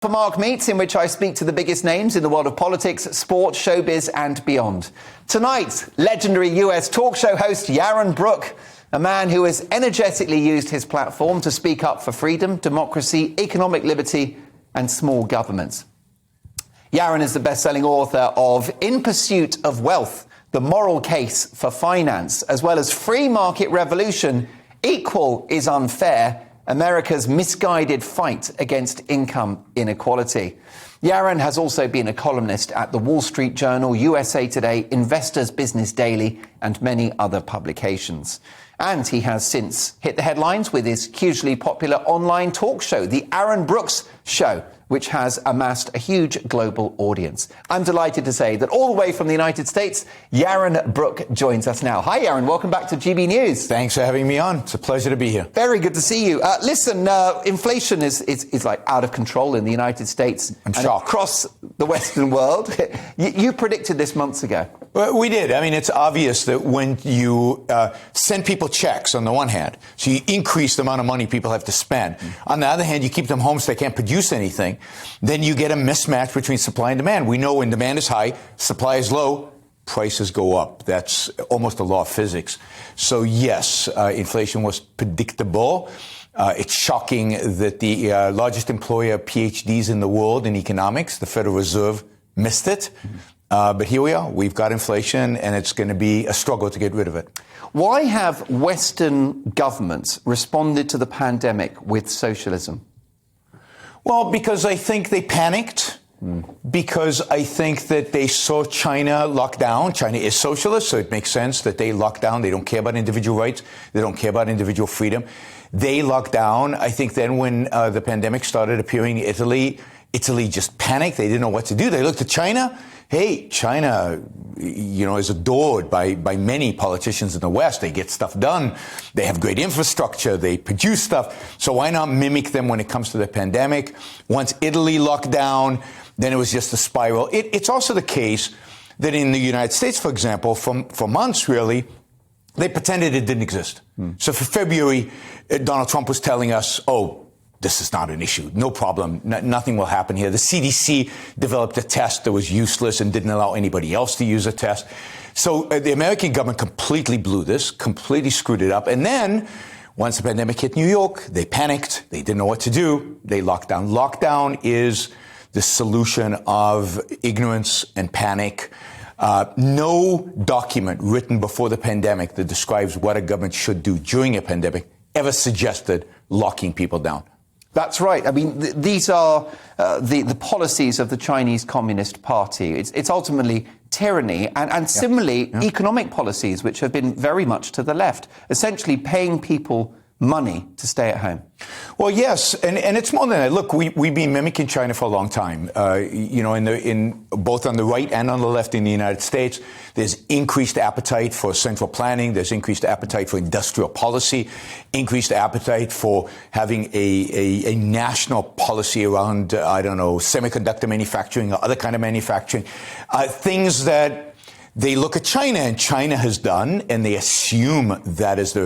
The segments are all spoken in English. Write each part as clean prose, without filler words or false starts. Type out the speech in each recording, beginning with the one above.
For Mark Meets, in which I speak to the biggest names in the world of politics, sport, showbiz and beyond. Tonight, legendary US talk show host Yaron Brook, a man who has energetically used his platform to speak up for freedom, democracy, economic liberty and small governments. Yaron is the best-selling author of In Pursuit of Wealth, The Moral Case for Finance, as well as Free Market Revolution, Equal is Unfair, America's misguided fight against income inequality. Yaron has also been a columnist at the Wall Street Journal, USA Today, Investors Business Daily, and many other publications. And he has since hit the headlines with his hugely popular online talk show, The Yaron Brooks Show, which has amassed a huge global audience. I'm delighted to say that all the way from the United States, Yaron Brook joins us now. Hi, Yaron. Welcome back to GB News. Thanks for having me on. It's a pleasure to be here. Very good to see you. Listen, inflation is like out of control in the United States. I'm shocked. Across the Western world. You predicted this months ago. Well, we did. I mean, it's obvious that when you send people checks on the one hand, so you increase the amount of money people have to spend. On the other hand, you keep them home so they can't produce anything. Then you get a mismatch between supply and demand. We know when demand is high, supply is low, prices go up. That's almost a law of physics. So yes, inflation was predictable. It's shocking that the largest employer of PhDs in the world in economics, the Federal Reserve, missed it. But here we are. We've got inflation, and it's going to be a struggle to get rid of it. Why have Western governments responded to the pandemic with socialism? Well, because I think they panicked. Because I think that they saw China lock down. China is socialist, so it makes sense that they lock down. They don't care about individual rights. They don't care about individual freedom. They locked down. I think then when the pandemic started appearing in Italy just panicked. They didn't know what to do. They looked at China. Hey, China, is adored by many politicians in the West. They get stuff done. They have great infrastructure. They produce stuff. So why not mimic them when it comes to the pandemic? Once Italy locked down, then it was just a spiral. It's also the case that in the United States, for example, for months, really, they pretended it didn't exist. So for February, Donald Trump was telling us, this is not an issue. No problem. Nothing will happen here. The CDC developed a test that was useless and didn't allow anybody else to use a test. So the American government completely blew this, completely screwed it up. And then once the pandemic hit New York, they panicked. They didn't know what to do. They locked down. Lockdown is the solution of ignorance and panic. No document written before the pandemic that describes what a government should do during a pandemic ever suggested locking people down. That's right. I mean, these are the policies of the Chinese Communist Party. It's ultimately tyranny and similarly economic policies, which have been very much to the left, essentially paying people money to stay at home. Well, yes, and it's more than that. Look, we've been mimicking China for a long time. In both on the right and on the left in the United States, there's increased appetite for central planning. There's increased appetite for industrial policy, increased appetite for having a national policy around, semiconductor manufacturing or other kind of manufacturing, things that they look at China, and China has done, and they assume that is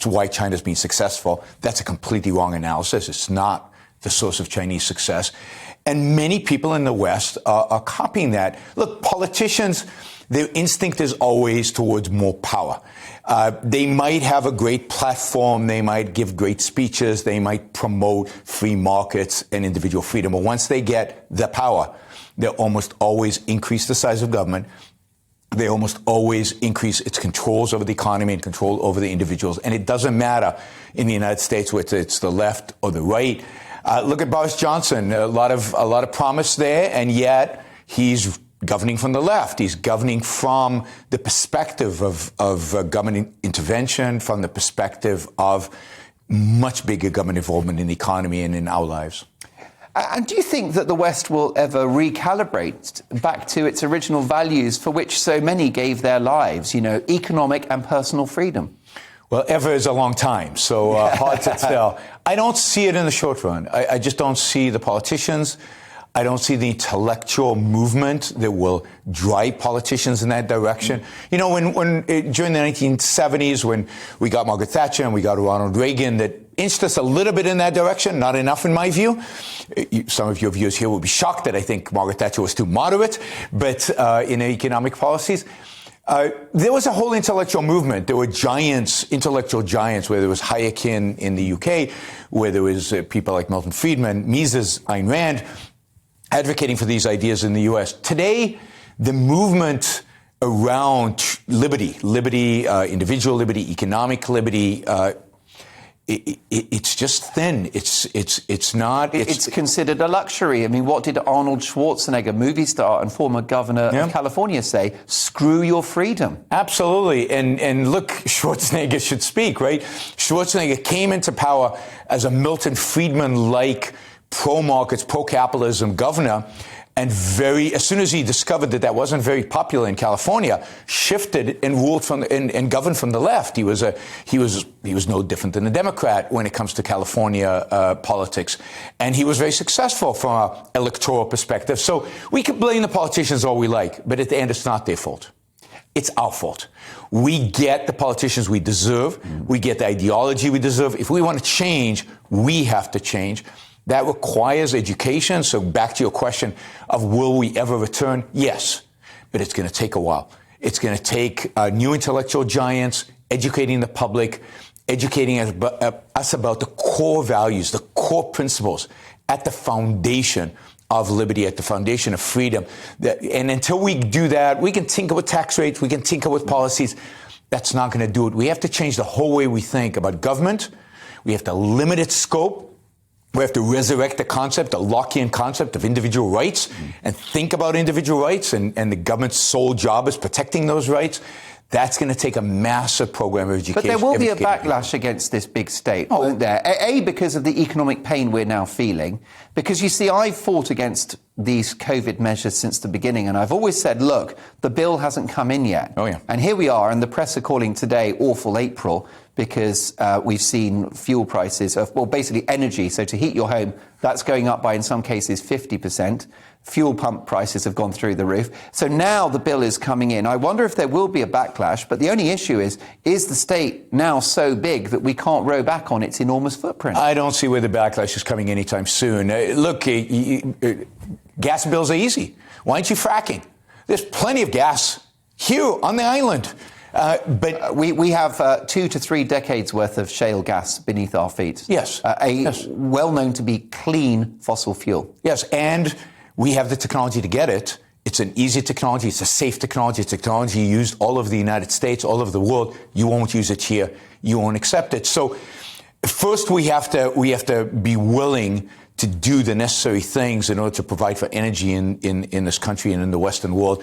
why China's been successful. That's a completely wrong analysis. It's not the source of Chinese success. And many people in the West are copying that. Look, politicians, their instinct is always towards more power. They might have a great platform. They might give great speeches. They might promote free markets and individual freedom. But once they get the power, they almost always increase the size of government. They almost always increase its controls over the economy and control over the individuals. And it doesn't matter in the United States whether it's the left or the right. Look at Boris Johnson. A lot of promise there, and yet he's governing from the left. He's governing from the perspective of government intervention, from the perspective of much bigger government involvement in the economy and in our lives. And do you think that the West will ever recalibrate back to its original values for which so many gave their lives, economic and personal freedom? Well, ever is a long time, so hard to tell. I don't see it in the short run. I just don't see the politicians. I don't see the intellectual movement that will drive politicians in that direction. You know, when during the 1970s, when we got Margaret Thatcher and we got Ronald Reagan, that inched us a little bit in that direction, not enough in my view. Some of your viewers here will be shocked that I think Margaret Thatcher was too moderate, but in economic policies. There was a whole intellectual movement. There were giants, intellectual giants, where there was Hayek in the UK, where there was people like Milton Friedman, Mises, Ayn Rand, advocating for these ideas in the U.S. Today, the movement around liberty, individual liberty, economic liberty, it's just thin. It's not. It's considered a luxury. I mean, what did Arnold Schwarzenegger, movie star and former governor of California, say? Screw your freedom. Absolutely. And look, Schwarzenegger should speak, right? Schwarzenegger came into power as a Milton Friedman-like pro-markets, pro-capitalism governor. And as soon as he discovered that wasn't very popular in California, shifted and ruled and governed from the left. He was no different than a Democrat when it comes to California politics, and he was very successful from an electoral perspective. So we can blame the politicians all we like, but at the end, it's not their fault. It's our fault. We get the politicians we deserve. We get the ideology we deserve. If we want to change, we have to change. That requires education. So back to your question of will we ever return? Yes, but it's going to take a while. It's going to take new intellectual giants, educating the public, educating us about the core values, the core principles at the foundation of liberty, at the foundation of freedom. And until we do that, we can tinker with tax rates, we can tinker with policies. That's not going to do it. We have to change the whole way we think about government. We have to limit its scope. We have to resurrect the concept, the Lockean concept of individual rights, and think about individual rights, and the government's sole job is protecting those rights. That's going to take a massive program of education. But there will be a backlash against this big state, won't there? A, because of the economic pain we're now feeling. Because, you see, I've fought against these COVID measures since the beginning, and I've always said, look, the bill hasn't come in yet. Oh, yeah. And here we are, and the press are calling today awful April, because we've seen fuel prices, basically energy. So to heat your home, that's going up by, in some cases, 50%. Fuel pump prices have gone through the roof. So now the bill is coming in. I wonder if there will be a backlash. But the only issue is the state now so big that we can't row back on its enormous footprint? I don't see where the backlash is coming anytime soon. Look, gas bills are easy. Why aren't you fracking? There's plenty of gas here on the island. But we have 2 to 3 decades worth of shale gas beneath our feet. Yes. Well known to be clean fossil fuel. Yes, and we have the technology to get it. It's an easy technology. It's a safe technology. It's technology used all over the United States, all over the world. You won't use it here. You won't accept it. So first we have to be willing to do the necessary things in order to provide for energy in this country and in the Western world.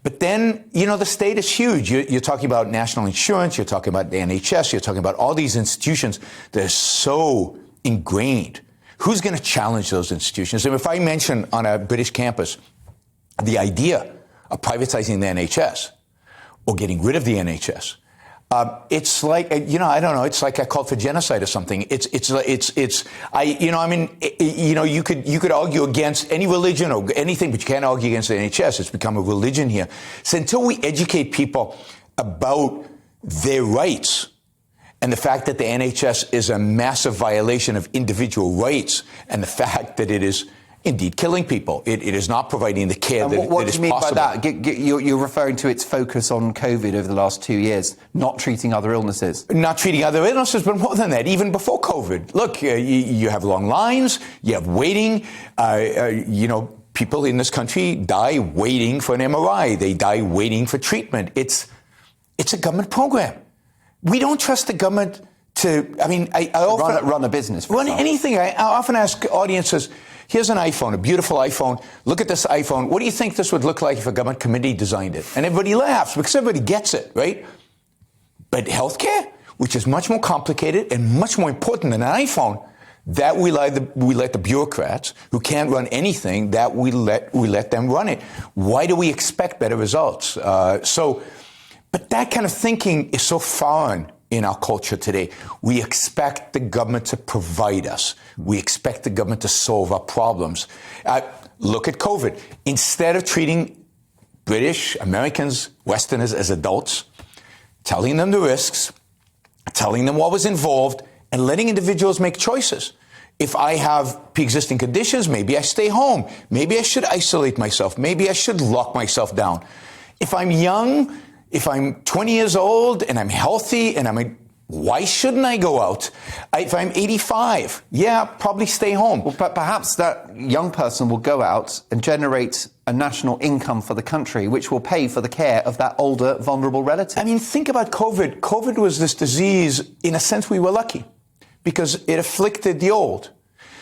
But then, the state is huge. You're talking about national insurance. You're talking about the NHS. You're talking about all these institutions that are so ingrained. Who's going to challenge those institutions? And if I mention on a British campus the idea of privatizing the NHS or getting rid of the NHS, it's like, I don't know, it's like I called for genocide or something. You could argue against any religion or anything, but you can't argue against the NHS. It's become a religion here. So until we educate people about their rights, and the fact that the NHS is a massive violation of individual rights, and the fact that it is indeed killing people, it is not providing the care that is possible. What do you mean by that? You're referring to its focus on COVID over the last 2 years, not treating other illnesses. Not treating other illnesses, but more than that, even before COVID. Look, you have long lines, you have waiting, people in this country die waiting for an MRI. They die waiting for treatment. It's a government program. We don't trust the government to, I often run a business. Run anything. I often ask audiences, here's an iPhone, a beautiful iPhone. Look at this iPhone. What do you think this would look like if a government committee designed it? And everybody laughs because everybody gets it, right? But healthcare, which is much more complicated and much more important than an iPhone, that we let the bureaucrats who can't run anything, that we let them run it. Why do we expect better results? But that kind of thinking is so foreign in our culture today. We expect the government to provide us. We expect the government to solve our problems. look at COVID. Instead of treating British, Americans, Westerners as adults, telling them the risks, telling them what was involved, and letting individuals make choices. If I have pre-existing conditions, maybe I stay home. Maybe I should isolate myself. Maybe I should lock myself down. If I'm young, if I'm 20 years old and I'm healthy and why shouldn't I go out? If I'm 85, probably stay home. Well, but perhaps that young person will go out and generate a national income for the country, which will pay for the care of that older, vulnerable relative. I mean, think about COVID. COVID was this disease, in a sense, we were lucky because it afflicted the old.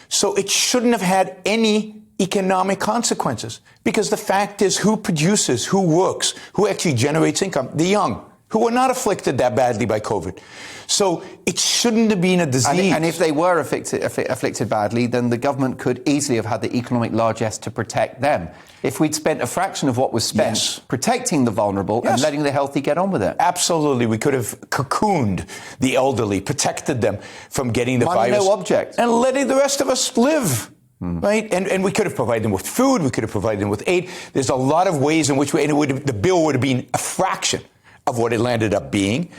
So it shouldn't have had any economic consequences because the fact is who produces, who works, who actually generates income? The young, who were not afflicted that badly by COVID. So it shouldn't have been a disease. And if they were afflicted badly, then the government could easily have had the economic largesse to protect them. If we'd spent a fraction of what was spent protecting the vulnerable and letting the healthy get on with it. Absolutely. We could have cocooned the elderly, protected them from getting the virus. No object. And letting the rest of us live. Right? And we could have provided them with food. We could have provided them with aid. There's a lot of ways in which the bill would have been a fraction of what it landed up being.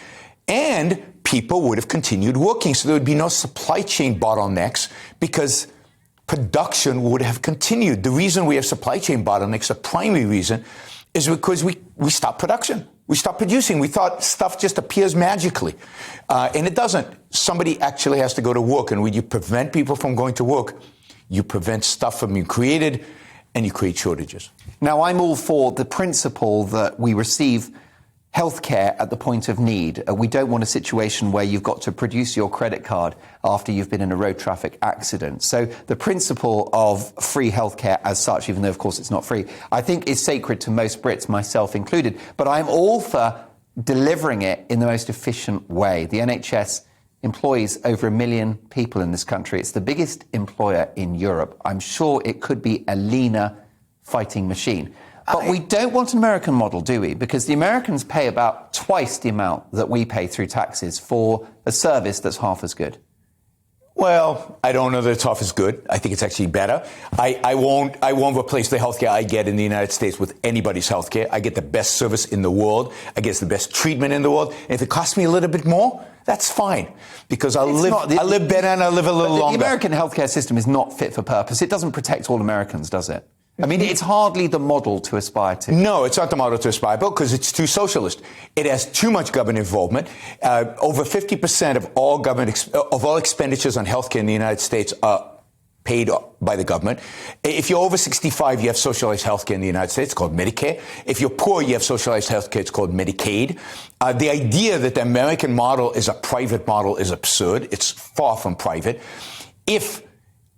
And people would have continued working. So there would be no supply chain bottlenecks because production would have continued. The reason we have supply chain bottlenecks, the primary reason, is because we stopped production. We stopped producing. We thought stuff just appears magically. And it doesn't. Somebody actually has to go to work. And when you prevent people from going to work, you prevent stuff from being created and you create shortages. Now, I'm all for the principle that we receive healthcare at the point of need. We don't want a situation where you've got to produce your credit card after you've been in a road traffic accident. So the principle of free healthcare as such, even though, of course, it's not free, I think is sacred to most Brits, myself included. But I'm all for delivering it in the most efficient way. The NHS employs over 1 million people in this country. It's the biggest employer in Europe. I'm sure it could be a leaner fighting machine. But we don't want an American model, do we? Because the Americans pay about twice the amount that we pay through taxes for a service that's half as good. Well, I don't know that it's half as good. I think it's actually better. I won't replace the healthcare I get in the United States with anybody's healthcare. I get the best service in the world. I get the best treatment in the world. And if it costs me a little bit more, that's fine. Because I live better and I live a little longer. The American healthcare system is not fit for purpose. It doesn't protect all Americans, does it? I mean, it's hardly the model to aspire to. No, it's not the model to aspire to because it's too socialist. It has too much government involvement. Over 50% of all expenditures on healthcare in the United States are paid by the government. If you're over 65, you have socialized healthcare in the United States. It's called Medicare. If you're poor, you have socialized healthcare. It's called Medicaid. The idea that the American model is a private model is absurd. It's far from private. If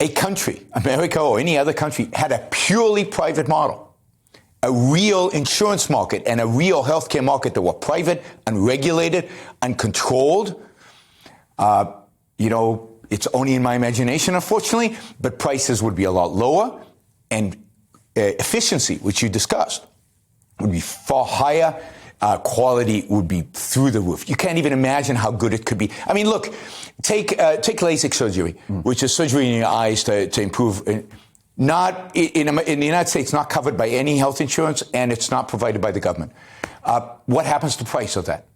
a country, America or any other country, had a purely private model, a real insurance market and a real healthcare market that were private, unregulated, uncontrolled, it's only in my imagination, unfortunately, but prices would be a lot lower and efficiency, which you discussed, would be far higher. Quality would be through the roof. You can't even imagine how good it could be. I mean, look, take LASIK surgery, which is surgery in your eyes to improve. Not in the United States, not covered by any health insurance, and it's not provided by the government. What happens to the price of that?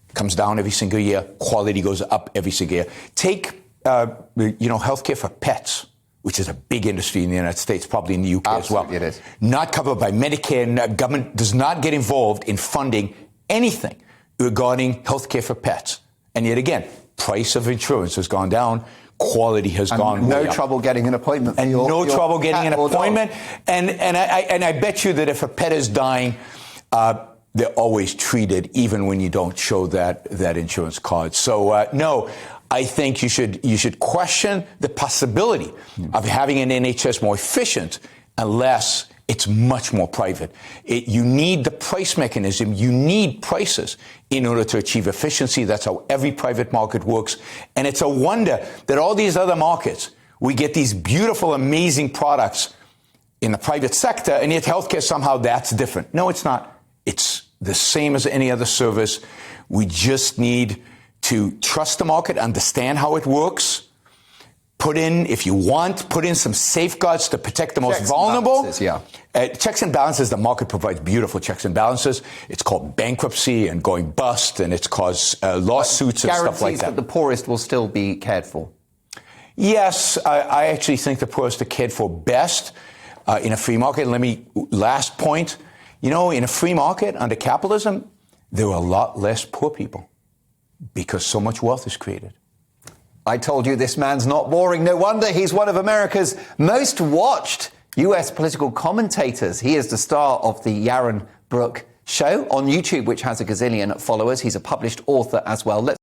It comes down every single year. Quality goes up every single year. Take healthcare for pets, which is a big industry in the United States, probably in the UK as well. It is. Not covered by Medicare. Government does not get involved in funding anything regarding healthcare for pets. And yet again, price of insurance has gone down. Quality has gone way up. No trouble getting an appointment. And no trouble getting an appointment. And I bet you that if a pet is dying, they're always treated, even when you don't show that insurance card. So no. I think you should question the possibility of having an NHS more efficient unless it's much more private. You need the price mechanism. You need prices in order to achieve efficiency. That's how every private market works. And it's a wonder that all these other markets, we get these beautiful, amazing products in the private sector, and yet healthcare somehow that's different. No, it's not. It's the same as any other service. We just need to trust the market, understand how it works, put in some safeguards to protect the most Checks and vulnerable. balances, yeah. Checks and balances, the market provides beautiful checks and balances. It's called bankruptcy and going bust, and it's caused lawsuits and stuff like Guarantees that. the poorest will still be cared for. Yes, I actually think the poorest are cared for best in a free market. Last point, in a free market under capitalism, there are a lot less poor people because so much wealth is created. I told you this man's not boring. No wonder he's one of America's most watched US political commentators. He is the star of the Yaron Brook show on YouTube, which has a gazillion followers. He's a published author as well. Let's